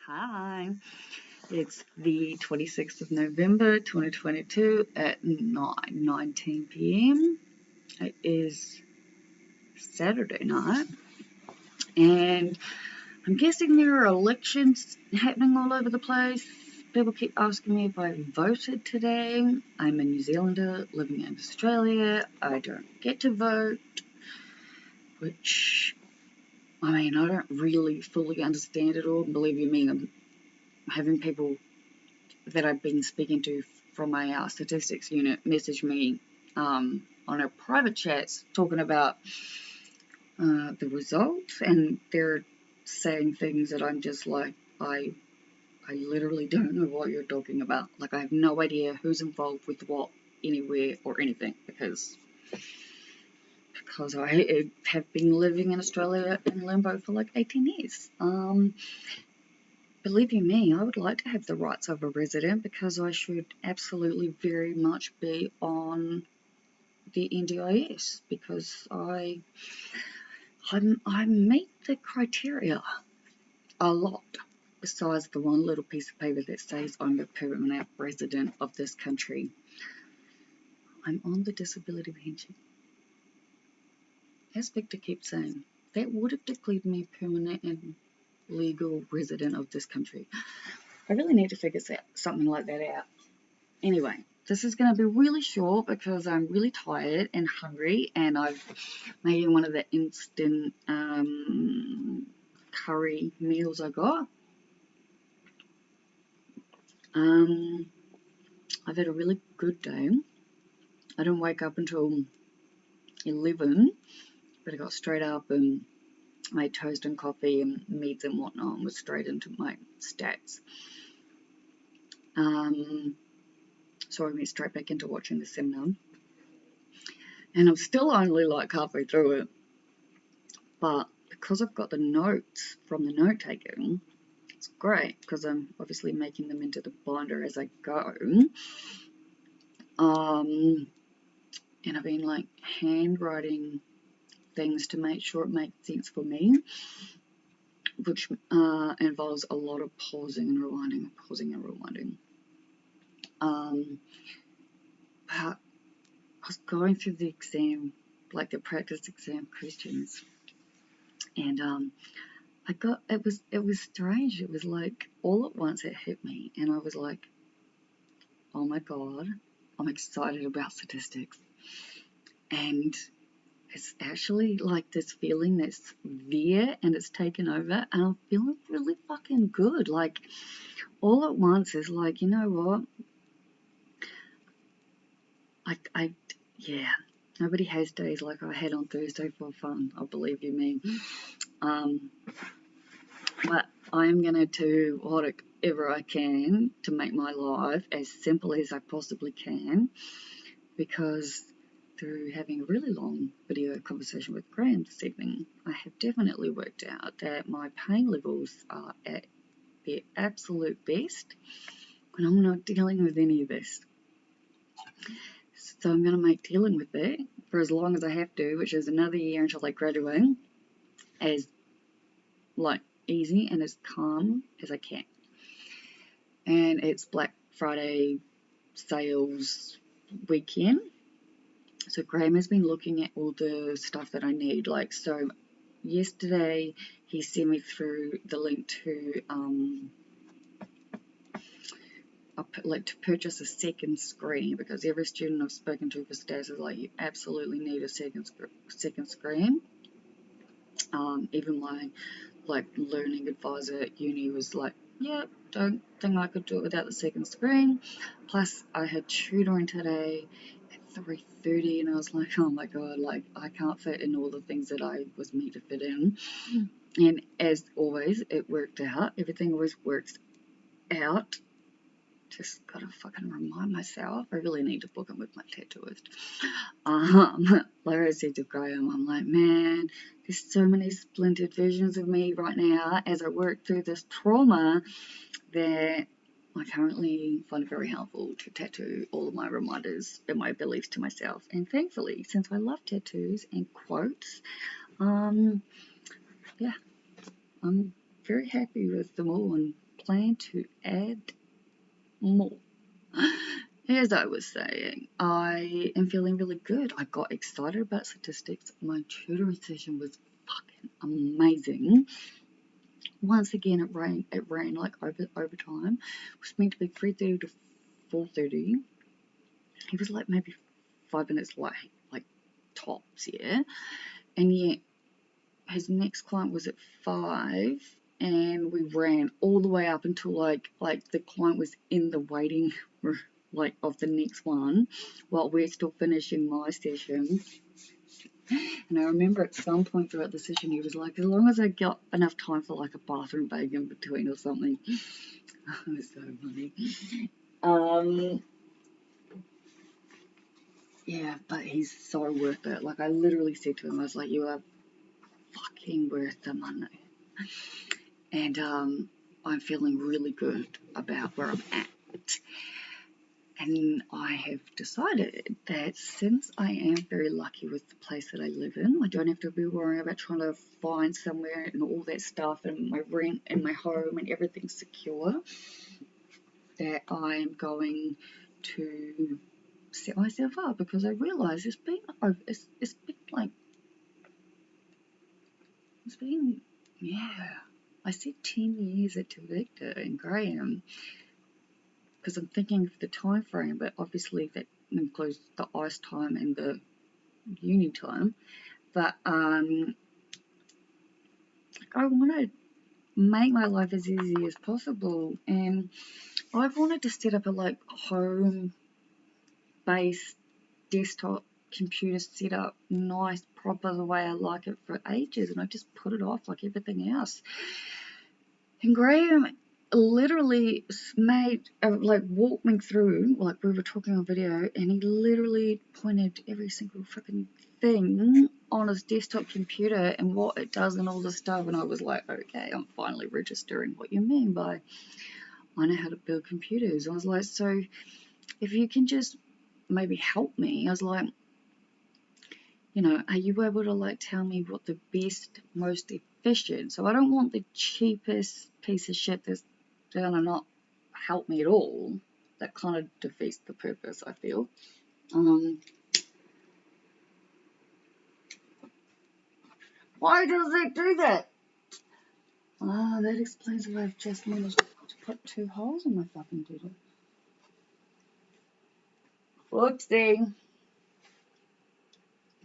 Hi, it's the 26th of November 2022 at 9:19 p.m. It is Saturday night, and I'm guessing there are elections happening all over the place. People keep asking me if I voted today. I'm a New Zealander living in Australia. I don't get to vote, which, I don't really fully understand it all. Believe you me, I'm having people that I've been speaking to from my statistics unit message me on our private chats talking about the results, and they're saying things that I'm just like, I literally don't know what you're talking about. Like, I have no idea who's involved with what, anywhere, or anything, because I have been living in Australia in limbo for like 18 years. Believe you me, I would like to have the rights of a resident because I should absolutely very much be on the NDIS because I meet the criteria a lot, besides the one little piece of paper that says I'm a permanent resident of this country. I'm on the disability pension. As Victor keeps saying, that would have declared me permanent and legal resident of this country. I really need to figure something like that out. Anyway, this is going to be really short because I'm really tired and hungry, and I've made one of the instant curry meals I got. I've had a really good day. I didn't wake up until 11, but I got straight up and made toast and coffee and meats and whatnot and was straight into my stats. So I went straight back into watching the seminar. And I'm still only like halfway through it. But because I've got the notes from the note taking, it's great because I'm obviously making them into the binder as I go. And I've been like handwriting things to make sure it makes sense for me, which involves a lot of pausing and rewinding. But I was going through the exam, like the practice exam questions, and it was strange. It was like all at once it hit me, and I was like, oh my god, I'm excited about statistics. And it's actually like this feeling that's there and it's taken over, and I'm feeling really fucking good. Like, all at once is like, you know what? Yeah, nobody has days like I had on Thursday for fun, I believe you me. But I'm going to do whatever I can to make my life as simple as I possibly can, because through having a really long video conversation with Graham this evening, I have definitely worked out that my pain levels are at their absolute best when I'm not dealing with any of this. So I'm going to make dealing with it for as long as I have to, which is another year until I graduate, as like easy and as calm as I can. And it's Black Friday sales weekend, so Graham has been looking at all the stuff that I need. Like, so yesterday he sent me through the link to to purchase a second screen, because every student I've spoken to for stats is like, you absolutely need a second screen. Even my learning advisor at uni was like, yeah, don't think I could do it without the second screen. Plus I had tutoring today at 3:30, and I was like, oh my god, like I can't fit in all the things that I was meant to fit in. And as always, it worked out. Everything always works out. Just gotta fucking remind myself. I really need to book it with my tattooist. Like I said to Graham, I'm like, man, there's so many splintered versions of me right now as I work through this trauma that I currently find it very helpful to tattoo all of my reminders and my beliefs to myself. And thankfully, since I love tattoos and quotes, yeah, I'm very happy with them all, and plan to add more. As I was saying, I am feeling really good. I got excited about statistics. My tutoring session was fucking amazing. Once again, it ran like overtime. It was meant to be 3:30 to 4:30. He was like maybe 5 minutes late, like tops, yeah. And yet his next client was at 5, and we ran all the way up until like the client was in the waiting room, like of the next one, while we're still finishing my session. And I remember at some point throughout the session he was like, as long as I got enough time for like a bathroom break in between or something. It was so funny. Yeah, but he's so worth it. Like, I literally said to him, I was like, you are fucking worth the money. And I'm feeling really good about where I'm at. And I have decided that since I am very lucky with the place that I live in, I don't have to be worrying about trying to find somewhere and all that stuff, and my rent and my home and everything's secure, that I'm going to set myself up, because I realise it's been I said 10 years at Victor and Graham, because I'm thinking of the time frame, but obviously that includes the ice time and the uni time. But I want to make my life as easy as possible, and I've wanted to set up a like home-based desktop computer setup, nice, proper, the way I like it, for ages, and I just put it off like everything else. And Graham literally walked me through, like we were talking on video, and he literally pointed every single freaking thing on his desktop computer and what it does and all this stuff, and I was like, okay, I'm finally registering what you mean by I know how to build computers. I was like, so if you can just maybe help me, I was like, are you able to like tell me what the best, most efficient? So I don't want the cheapest piece of shit that's gonna not help me at all. That kind of defeats the purpose, I feel. Why does it do that? That explains why I've just managed to put 2 holes in my fucking tutor. Whoopsie.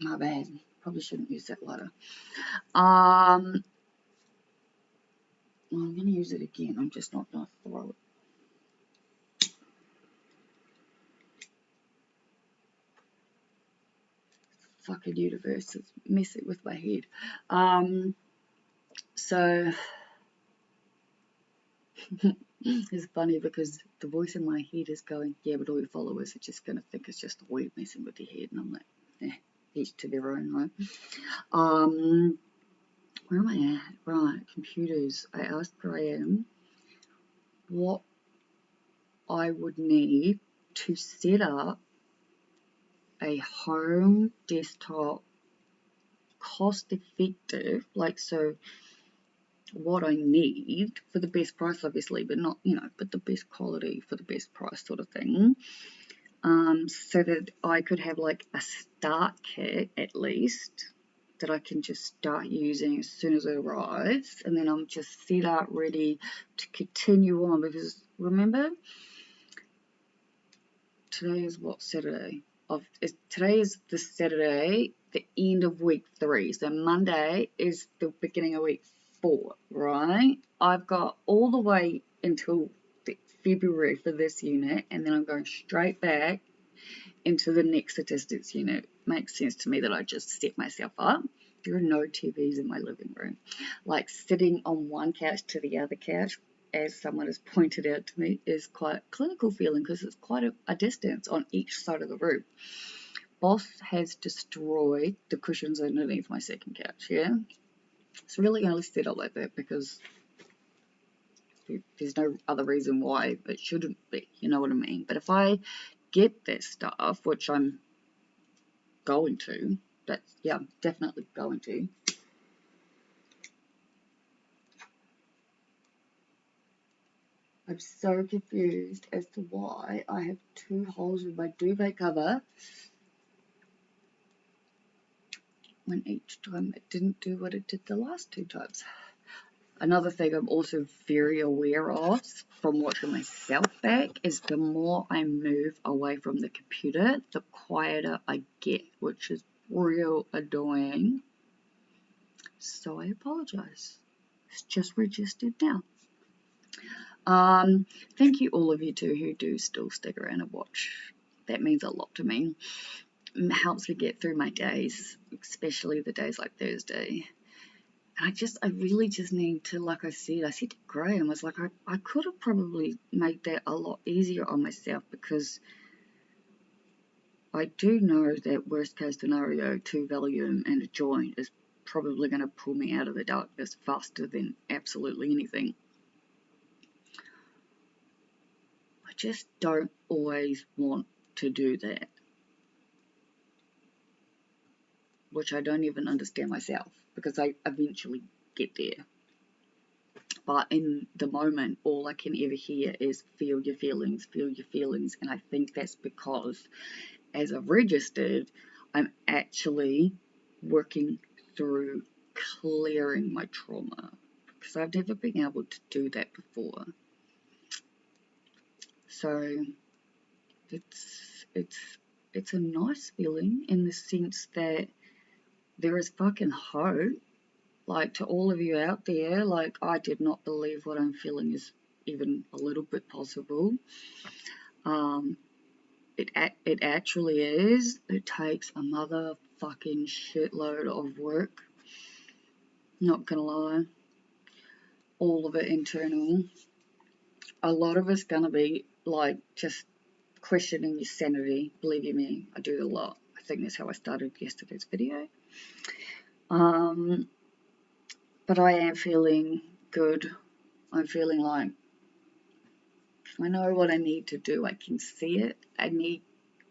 My bad. Probably shouldn't use that lighter. I'm going to use it again. I'm just not going to throw it. Fucking universe is messing with my head. So it's funny because the voice in my head is going, yeah, but all your followers are just going to think it's just a weed messing with your head. And I'm like, each to their own, right? Where am I at? Right, computers. I asked Graham what I would need to set up a home desktop, cost effective, so what I need for the best price, obviously, but not, but the best quality for the best price sort of thing. So that I could have like a start kit at least that I can just start using as soon as it arrives, and then I'm just set up ready to continue on, because remember, today is what, Saturday? Today is the Saturday, the end of week 3. So Monday is the beginning of week 4, right? I've got all the way until February for this unit, and then I'm going straight back into the next statistics unit. Makes sense to me that I just set myself up. There are no TVs in my living room. Like sitting on one couch to the other couch, as someone has pointed out to me, is quite clinical feeling, because it's quite a distance on each side of the room. Boss has destroyed the cushions underneath my second couch, yeah? It's really only set up like that because there's no other reason why it shouldn't be, you know what I mean? But if I get that stuff, which I'm going to, I'm definitely going to, I'm so confused as to why I have 2 holes in my duvet cover when each time it didn't do what it did the last 2 times. Another thing I'm also very aware of from watching myself back is the more I move away from the computer, the quieter I get, which is real annoying. So I apologize. It's just registered now. Thank you all of you too who do still stick around and watch. That means a lot to me. It helps me get through my days, especially the days like Thursday. And I really just need to, like I said to Graham, I was like, I could have probably made that a lot easier on myself, because I do know that worst case scenario, 2 Valium and a joint is probably going to pull me out of the darkness faster than absolutely anything. I just don't always want to do that, which I don't even understand myself, because I eventually get there. But in the moment, all I can ever hear is feel your feelings, and I think that's because as I've registered, I'm actually working through clearing my trauma, because I've never been able to do that before. So it's a nice feeling in the sense that there is fucking hope. Like, to all of you out there, like, I did not believe what I'm feeling is even a little bit possible. It actually is. It takes a motherfucking shitload of work. Not gonna lie. All of it internal. A lot of it's gonna be, like, just questioning your sanity. Believe you me, I do it a lot. I think that's how I started yesterday's video. But I am feeling good. I'm feeling like I know what I need to do. I can see it. I need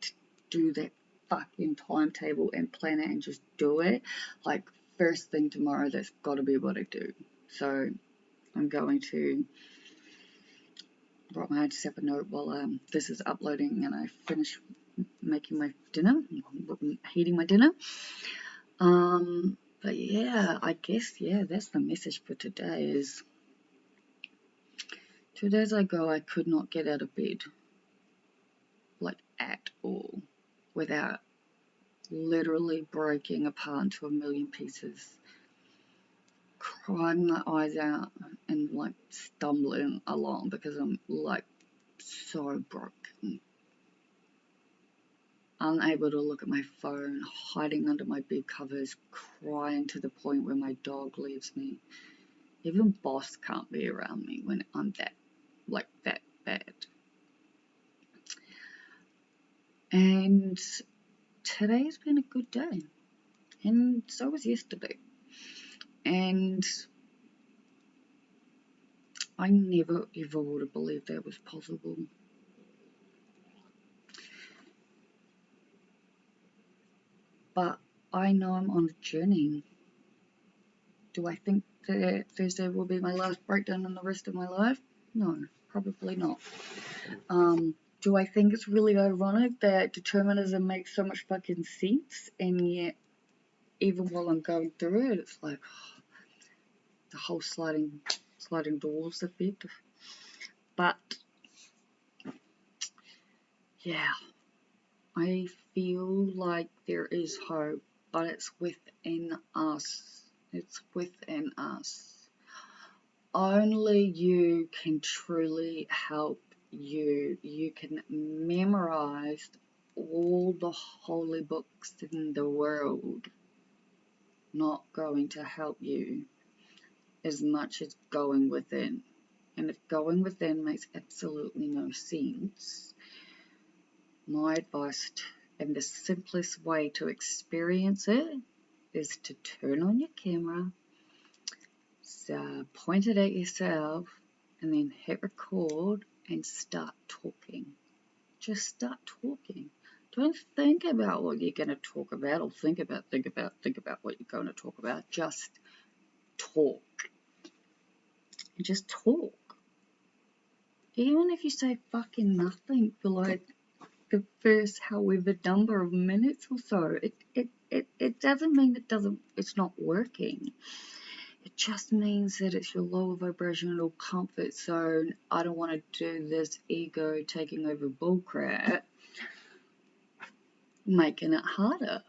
to do that fucking timetable and plan it and just do it. Like, first thing tomorrow, that's got to be what I do. So I'm going to write my just have a note while this is uploading and I finish making my dinner, heating my dinner. But yeah, I guess, that's the message for today is 2 days ago I could not get out of bed, like, at all, without literally breaking apart into a million pieces, crying my eyes out and, like, stumbling along because I'm, like, so broken. Unable to look at my phone, hiding under my bed covers, crying to the point where my dog leaves me. Even boss can't be around me when I'm that bad. And today's been a good day, and so was yesterday. And I never ever would have believed that was possible. But I know I'm on a journey. Do I think that Thursday will be my last breakdown in the rest of my life? No, probably not. Do I think it's really ironic that determinism makes so much fucking sense, and yet even while I'm going through it, it's like the whole sliding doors effect. But yeah, I feel like there is hope, but it's within us. It's within us. Only you can truly help you. You can memorize all the holy books in the world. Not going to help you as much as going within. And if going within makes absolutely no sense, my advice and the simplest way to experience it is to turn on your camera, point it at yourself, and then hit record and start talking. Just start talking. Don't think about what you're going to talk about, or think about what you're going to talk about. Just talk. Just talk. Even if you say fucking nothing for like the first however number of minutes or so, it doesn't mean it's not working. It just means that it's your lower vibrational comfort zone. I don't want to do this ego taking over bullcrap, making it harder.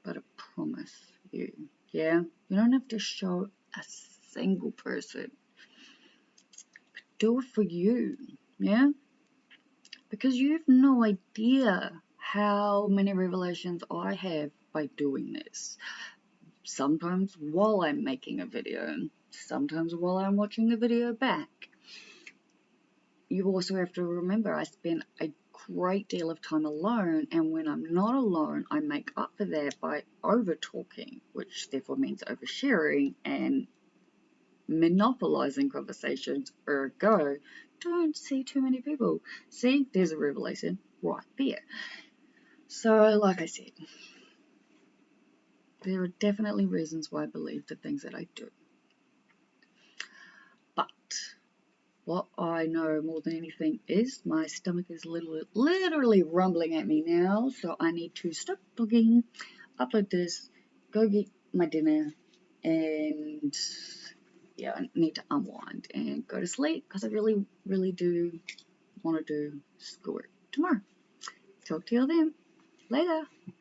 But I promise you, yeah, you don't have to show a single person. Do it for you, yeah? Because you have no idea how many revelations I have by doing this. Sometimes while I'm making a video, sometimes while I'm watching the video back. You also have to remember I spend a great deal of time alone, and when I'm not alone, I make up for that by over talking, which therefore means oversharing and monopolizing conversations. Ergo, don't see too many people. See, there's a revelation right there. So, like I said, there are definitely reasons why I believe the things that I do. But what I know more than anything is my stomach is literally rumbling at me now, so I need to stop talking, upload this, go get my dinner, and yeah, I need to unwind and go to sleep because I really, really do want to do schoolwork tomorrow. Talk to you then. Later.